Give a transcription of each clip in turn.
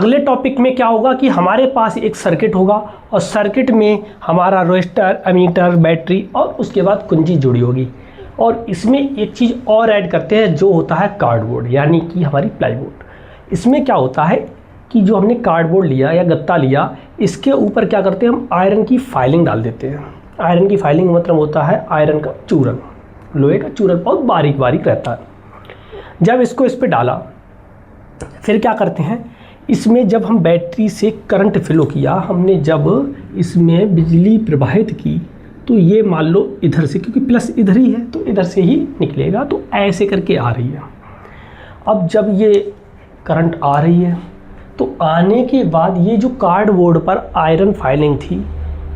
अगले टॉपिक में क्या होगा कि हमारे पास एक सर्किट होगा और सर्किट में हमारा रजिस्टर, एमीटर, बैटरी और उसके बाद कुंजी जुड़ी होगी। और इसमें एक चीज़ और ऐड करते हैं जो होता है कार्डबोर्ड, यानी कि हमारी प्लाईवुड। इसमें क्या होता है कि जो हमने कार्डबोर्ड लिया या गत्ता लिया, इसके ऊपर क्या करते हैं हम आयरन की फाइलिंग डाल देते हैं। आयरन की फाइलिंग मतलब होता है आयरन का चूरन, लोहे का चूरन, बहुत बारीक बारीक रहता है। जब इसको इस पर डाला, फिर क्या करते हैं, इसमें जब हम बैटरी से करंट फ्लो किया, हमने जब इसमें बिजली प्रवाहित की, तो ये मान लो इधर से, क्योंकि प्लस इधर ही है तो इधर से ही निकलेगा, तो ऐसे करके आ रही है। अब जब ये करंट आ रही है तो आने के बाद ये जो कार्डबोर्ड पर आयरन फाइलिंग थी,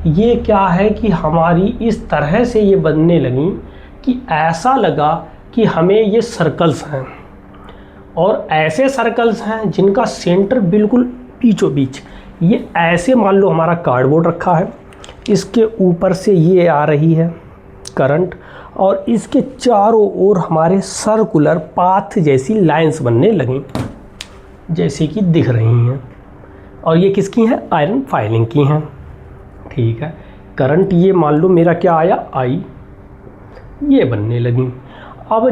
ये क्या है कि हमारी इस तरह से ये बनने लगी कि ऐसा लगा कि हमें ये सर्कल्स हैं, और ऐसे सर्कल्स हैं जिनका सेंटर बिल्कुल बीचों बीच। ये ऐसे मान लो हमारा कार्डबोर्ड रखा है, इसके ऊपर से ये आ रही है करंट, और इसके चारों ओर हमारे सर्कुलर पाथ जैसी लाइंस बनने लगी, जैसे कि दिख रही हैं। और ये किसकी हैं? आयरन फाइलिंग की हैं। ठीक है, करंट ये मान लो मेरा क्या आया, आई, ये बनने लगी। अब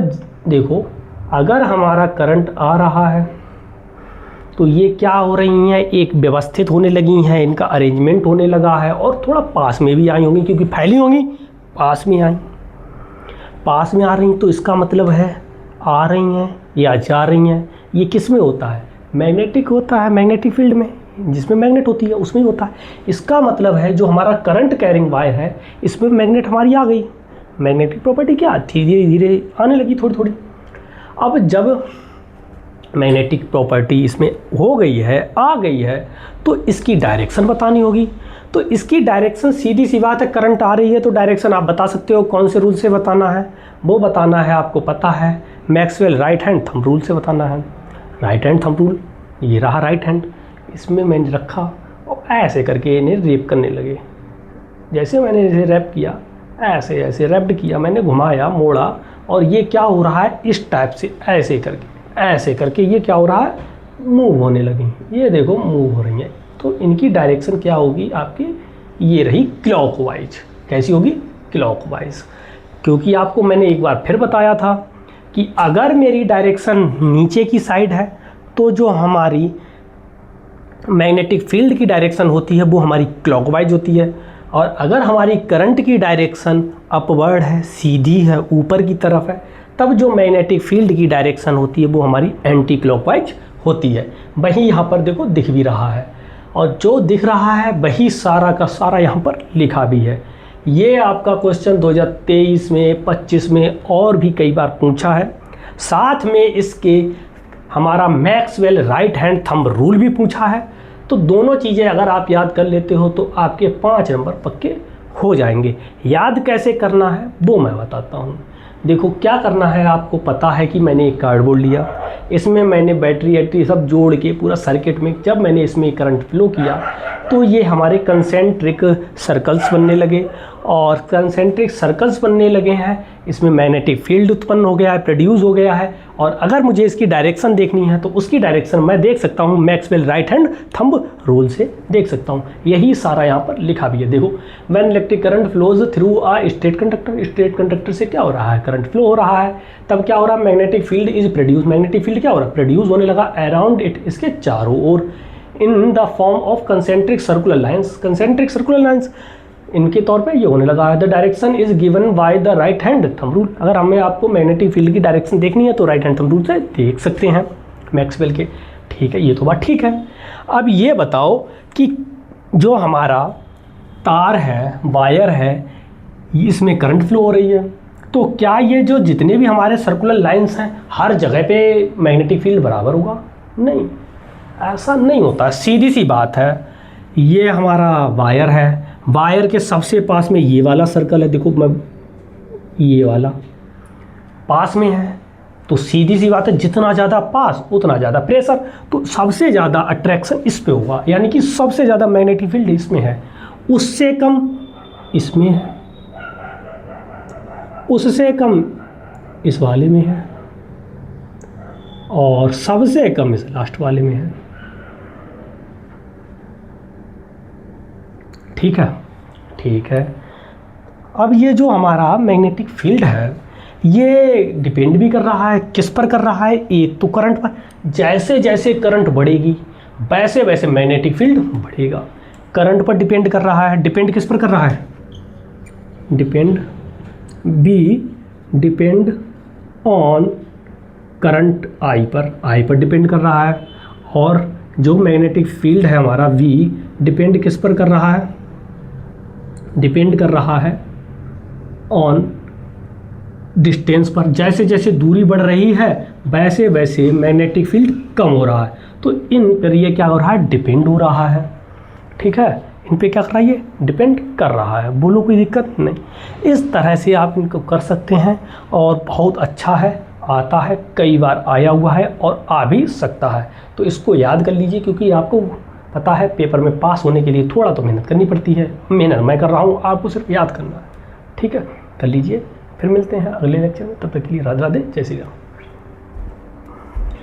देखो, अगर हमारा करंट आ रहा है तो ये क्या हो रही हैं, एक व्यवस्थित होने लगी हैं, इनका अरेंजमेंट होने लगा है, और थोड़ा पास में भी आई होंगी, क्योंकि फैली होंगी, पास में आई, पास में आ रही। तो इसका मतलब है आ रही हैं या जा रही हैं। ये किस में होता है? मैग्नेटिक होता है, मैग्नेटिक फील्ड में, जिसमें मैग्नेट होती है उसमें ही होता है। इसका मतलब है जो हमारा करंट कैरिंग वायर है, इसमें मैग्नेट हमारी आ गई। मैग्नेटिक प्रॉपर्टी क्या थी, धीरे धीरे आने लगी थोड़ी थोड़ी। अब जब मैग्नेटिक प्रॉपर्टी इसमें हो गई है, आ गई है, तो इसकी डायरेक्शन बतानी होगी। तो इसकी डायरेक्शन सीधी सी बात है, करंट आ रही है तो डायरेक्शन आप बता सकते हो। कौन से रूल से बताना है? वो बताना है, आपको पता है, Maxwell right hand thumb rule से बताना है। राइट हैंड थंब रूल, ये रहा राइट हैंड, इसमें मैंने रखा और ऐसे करके इन्हें रैप करने लगे। जैसे मैंने इसे रैप किया, ऐसे ऐसे रैप्ड किया, मैंने घुमाया, मोड़ा, और ये क्या हो रहा है, इस टाइप से ऐसे करके ये क्या हो रहा है, मूव होने लगी। ये देखो मूव हो रही हैं। तो इनकी डायरेक्शन क्या होगी आपकी, ये रही क्लॉकवाइज। कैसी होगी? क्लॉकवाइज। क्योंकि आपको मैंने एक बार फिर बताया था कि अगर मेरी डायरेक्शन नीचे की साइड है तो जो हमारी मैग्नेटिक फील्ड की डायरेक्शन होती है वो हमारी क्लॉकवाइज होती है, और अगर हमारी करंट की डायरेक्शन अपवर्ड है, सीधी है, ऊपर की तरफ है, तब जो मैग्नेटिक फील्ड की डायरेक्शन होती है वो हमारी एंटी क्लॉकवाइज होती है। वही यहाँ पर देखो दिख भी रहा है, और जो दिख रहा है वही सारा का सारा यहाँ पर लिखा भी है। ये आपका क्वेश्चन 2023 में, 25 में और भी कई बार पूछा है। साथ में इसके हमारा Maxwell right hand thumb rule भी पूछा है। तो दोनों चीज़ें अगर आप याद कर लेते हो तो आपके 5 नंबर पक्के हो जाएंगे। याद कैसे करना है वो मैं बताता हूँ। देखो क्या करना है, आपको पता है कि मैंने एक कार्डबोर्ड लिया, इसमें मैंने बैटरी सब जोड़ के पूरा सर्किट में जब मैंने इसमें करंट फ्लो किया तो ये हमारे कंसेंट्रिक सर्कल्स बनने लगे, और कंसेंट्रिक सर्कल्स बनने लगे हैं, इसमें मैग्नेटिक फील्ड उत्पन्न हो गया है, प्रोड्यूस हो गया है। और अगर मुझे इसकी डायरेक्शन देखनी है तो उसकी डायरेक्शन मैं देख सकता हूँ Maxwell right hand thumb rule से देख सकता हूँ। यही सारा यहाँ पर लिखा भी है। देखो, when electric current flows through uh straight conductor, straight conductor से क्या हो रहा है, करंट फ्लो हो रहा है, तब क्या हो रहा है, magnetic field is produce. Magnetic field क्या हो रहा है, प्रोड्यूस होने लगा अराउंड इट, इसके चारों ओर, in the form of concentric circular lines. Concentric circular lines इनके तौर पे ये होने लगा है। The direction is given by the right hand thumb rule. अगर हमें आपको मैग्नेटिक फील्ड की डायरेक्शन देखनी है तो राइट हैंड थंब रूल से देख सकते हैं मैक्सवेल के। ठीक है, ये तो बात ठीक है। अब ये बताओ कि जो हमारा तार है, वायर है, इसमें करंट फ्लो हो रही है, तो क्या ये जो जितने भी हमारे सर्कुलर लाइंस हैं हर जगह पे मैग्नेटिक फील्ड बराबर होगा? नहीं, ऐसा नहीं होता। सीधी सी बात है, ये हमारा वायर है, वायर के सबसे पास में ये वाला सर्कल है, देखो मैं, ये वाला पास में है, तो सीधी सी बात है जितना ज़्यादा पास उतना ज़्यादा प्रेशर, तो सबसे ज़्यादा अट्रैक्शन इस पे होगा, यानी कि सबसे ज़्यादा मैग्नेटिक फील्ड इसमें है, उससे कम इसमें है, उससे कम इस वाले में है, और सबसे कम इस लास्ट वाले में है। ठीक है, ठीक है। अब ये जो हमारा मैग्नेटिक फील्ड है ये डिपेंड भी कर रहा है, किस पर कर रहा है? एक तो करंट पर। जैसे जैसे करंट बढ़ेगी वैसे वैसे मैग्नेटिक फील्ड बढ़ेगा। करंट पर डिपेंड कर रहा है। डिपेंड किस पर कर रहा है? डिपेंड ऑन करंट आई पर डिपेंड कर रहा है। और जो मैग्नेटिक फील्ड है हमारा V डिपेंड किस पर कर रहा है? डिपेंड कर रहा है ऑन डिस्टेंस पर। जैसे जैसे दूरी बढ़ रही है वैसे वैसे मैग्नेटिक फील्ड कम हो रहा है। तो इन पर ये क्या हो रहा है? डिपेंड हो रहा है। ठीक है, इन पे क्या कर रहा है? ये डिपेंड कर रहा है। बोलो कोई दिक्कत नहीं। इस तरह से आप इनको कर सकते हैं और बहुत अच्छा है, आता है, कई बार आया हुआ है और आ भी सकता है। तो इसको याद कर लीजिए, क्योंकि आपको पता है पेपर में पास होने के लिए थोड़ा तो मेहनत करनी पड़ती है। मेहनत मैं कर रहा हूँ, आपको सिर्फ याद करना है। ठीक है, कर लीजिए। फिर मिलते हैं अगले लेक्चर में। तब तक के लिए राधे राधे, जय श्री राम।